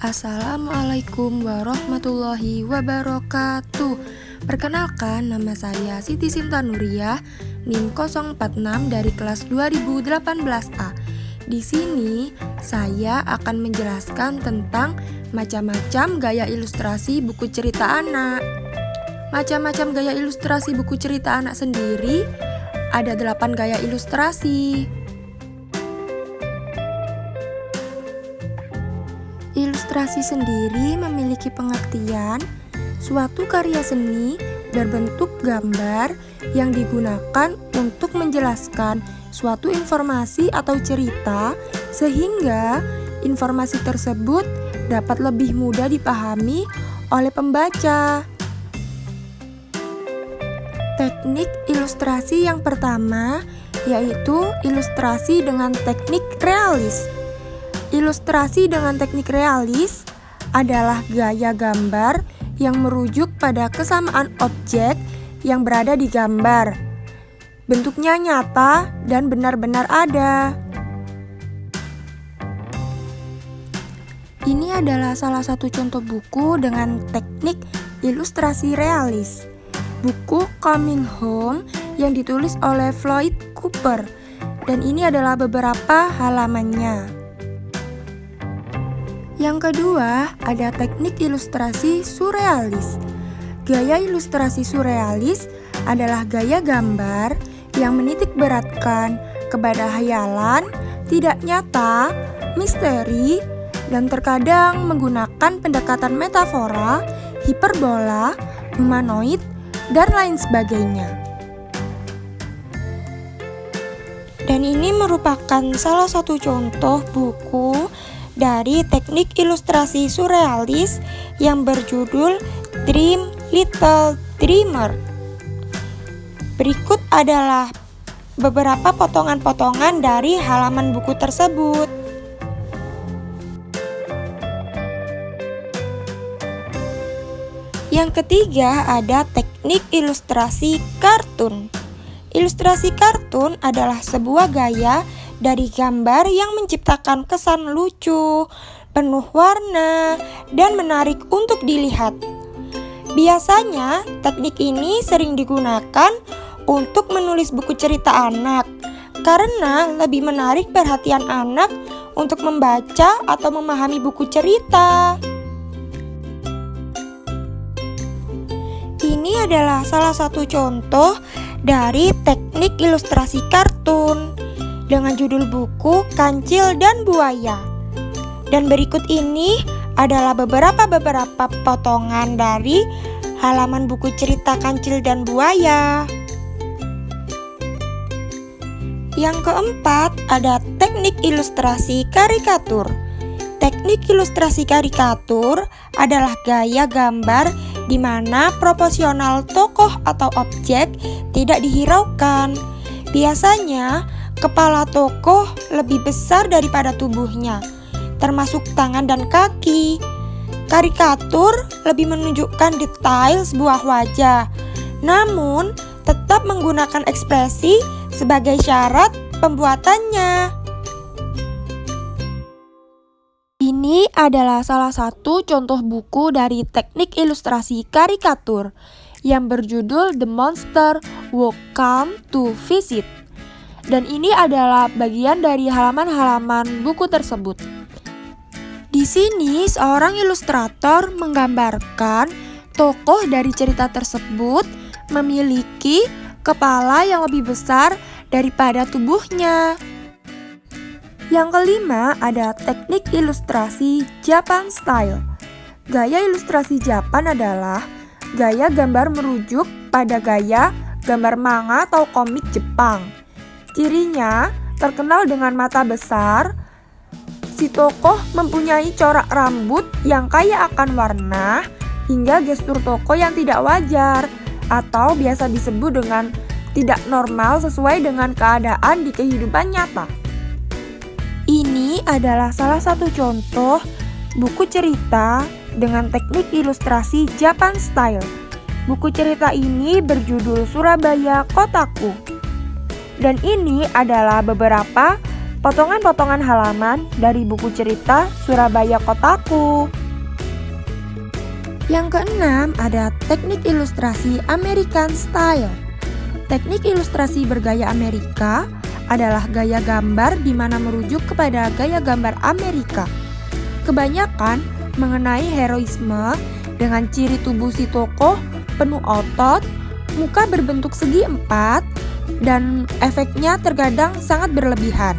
Assalamualaikum warahmatullahi wabarakatuh. Perkenalkan, nama saya Siti Sintanuriah, NIM 046 dari kelas 2018A. Di sini saya akan menjelaskan tentang macam-macam gaya ilustrasi buku cerita anak. Macam-macam gaya ilustrasi buku cerita anak sendiri ada 8 gaya ilustrasi. Ilustrasi sendiri memiliki pengertian suatu karya seni berbentuk gambar yang digunakan untuk menjelaskan suatu informasi atau cerita sehingga informasi tersebut dapat lebih mudah dipahami oleh pembaca. Teknik ilustrasi yang pertama yaitu ilustrasi dengan teknik realis. Ilustrasi dengan teknik realis adalah gaya gambar yang merujuk pada kesamaan objek yang berada di gambar. Bentuknya nyata dan benar-benar ada. Ini adalah salah satu contoh buku dengan teknik ilustrasi realis. Buku Coming Home yang ditulis oleh Floyd Cooper. Dan ini adalah beberapa halamannya. Yang kedua, ada teknik ilustrasi surrealis. Gaya ilustrasi surrealis adalah gaya gambar yang menitik beratkan kepada hayalan, tidak nyata, misteri, dan terkadang menggunakan pendekatan metafora, hiperbola, humanoid, dan lain sebagainya. Dan ini merupakan salah satu contoh buku dari teknik ilustrasi surrealis yang berjudul Dream Little Dreamer. Berikut adalah beberapa potongan-potongan dari halaman buku tersebut. Yang ketiga ada teknik ilustrasi kartun. Ilustrasi kartun adalah sebuah gaya dari gambar yang menciptakan kesan lucu, penuh warna, dan menarik untuk dilihat. Biasanya, teknik ini sering digunakan untuk menulis buku cerita anak, karena lebih menarik perhatian anak untuk membaca atau memahami buku cerita. Ini adalah salah satu contoh dari teknik ilustrasi kartun dengan judul buku Kancil dan Buaya. Dan berikut ini adalah beberapa potongan dari halaman buku cerita Kancil dan Buaya. Yang keempat ada teknik ilustrasi karikatur. Teknik ilustrasi karikatur adalah gaya gambar di mana proporsional tokoh atau objek tidak dihiraukan. Biasanya kepala tokoh lebih besar daripada tubuhnya, termasuk tangan dan kaki. Karikatur lebih menunjukkan detail sebuah wajah, namun tetap menggunakan ekspresi sebagai syarat pembuatannya. Ini adalah salah satu contoh buku dari teknik ilustrasi karikatur yang berjudul The Monster Who Came to Visit. Dan ini adalah bagian dari halaman-halaman buku tersebut. Di sini seorang ilustrator menggambarkan tokoh dari cerita tersebut memiliki kepala yang lebih besar daripada tubuhnya. Yang kelima ada teknik ilustrasi Japan Style. Gaya ilustrasi Japan adalah gaya gambar merujuk pada gaya gambar manga atau komik Jepang. Cirinya terkenal dengan mata besar, si tokoh mempunyai corak rambut yang kaya akan warna, hingga gestur tokoh yang tidak wajar atau biasa disebut dengan tidak normal sesuai dengan keadaan di kehidupan nyata. Ini adalah salah satu contoh buku cerita dengan teknik ilustrasi Japan Style. Buku cerita ini berjudul Surabaya Kotaku. Dan ini adalah beberapa potongan-potongan halaman dari buku cerita Surabaya Kotaku. Yang keenam ada teknik ilustrasi American Style. Teknik ilustrasi bergaya Amerika adalah gaya gambar di mana merujuk kepada gaya gambar Amerika. Kebanyakan mengenai heroisme dengan ciri tubuh si tokoh penuh otot, muka berbentuk segi empat, dan efeknya terkadang sangat berlebihan.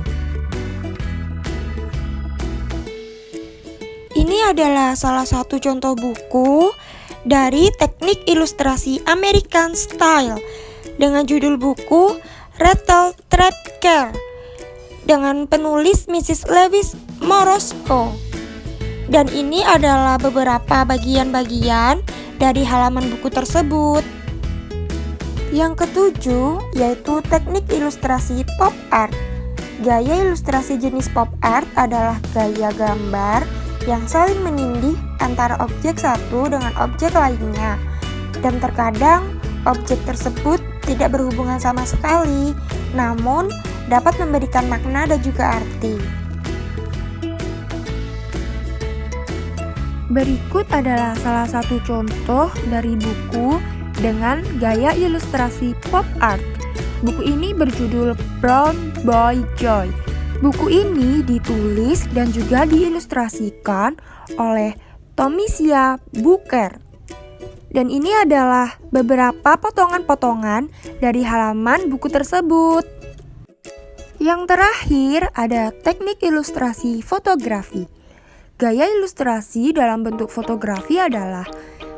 Ini adalah salah satu contoh buku dari teknik ilustrasi American Style dengan judul buku Rattle Trap Care dengan penulis Mrs. Lewis Morosco. Dan ini adalah beberapa bagian-bagian dari halaman buku tersebut. Yang ketujuh yaitu teknik ilustrasi pop art. Gaya ilustrasi jenis pop art adalah gaya gambar yang saling menindih antara objek satu dengan objek lainnya. Dan terkadang objek tersebut tidak berhubungan sama sekali, namun dapat memberikan makna dan juga arti. Berikut adalah salah satu contoh dari buku dengan gaya ilustrasi pop art. Buku ini berjudul Brown Boy Joy. Buku ini ditulis dan juga diilustrasikan oleh Tomisia Booker. Dan ini adalah beberapa potongan-potongan dari halaman buku tersebut. Yang terakhir ada teknik ilustrasi fotografi. Gaya ilustrasi dalam bentuk fotografi adalah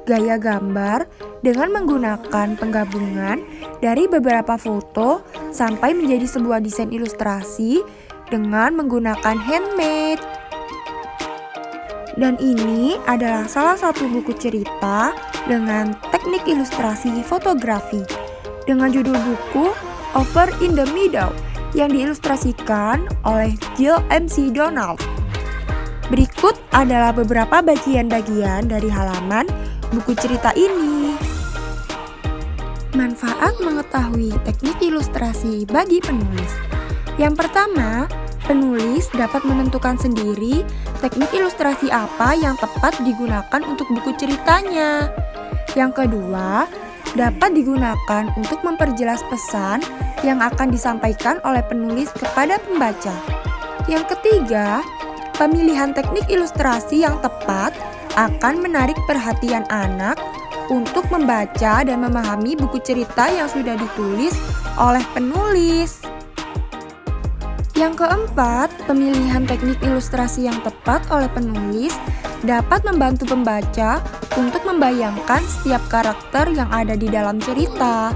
gaya gambar dengan menggunakan penggabungan dari beberapa foto sampai menjadi sebuah desain ilustrasi dengan menggunakan handmade. Dan ini adalah salah satu buku cerita dengan teknik ilustrasi fotografi dengan judul buku Over in the Middle yang diilustrasikan oleh Jill MC Donald. Berikut adalah beberapa bagian-bagian dari halaman buku cerita ini. Manfaat mengetahui teknik ilustrasi bagi penulis. Yang pertama, penulis dapat menentukan sendiri teknik ilustrasi apa yang tepat digunakan untuk buku ceritanya. Yang kedua, dapat digunakan untuk memperjelas pesan yang akan disampaikan oleh penulis kepada pembaca. Yang ketiga, pemilihan teknik ilustrasi yang tepat akan menarik perhatian anak untuk membaca dan memahami buku cerita yang sudah ditulis oleh penulis. Yang keempat, pemilihan teknik ilustrasi yang tepat oleh penulis dapat membantu pembaca untuk membayangkan setiap karakter yang ada di dalam cerita.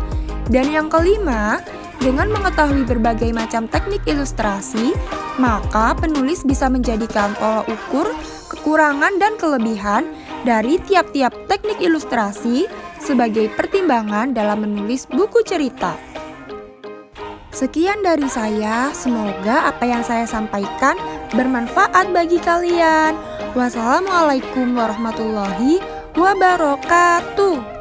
Dan yang kelima, dengan mengetahui berbagai macam teknik ilustrasi, maka penulis bisa menjadikan tolak ukur kekurangan dan kelebihan dari tiap-tiap teknik ilustrasi sebagai pertimbangan dalam menulis buku cerita. Sekian dari saya, semoga apa yang saya sampaikan bermanfaat bagi kalian. Wassalamualaikum warahmatullahi wabarakatuh.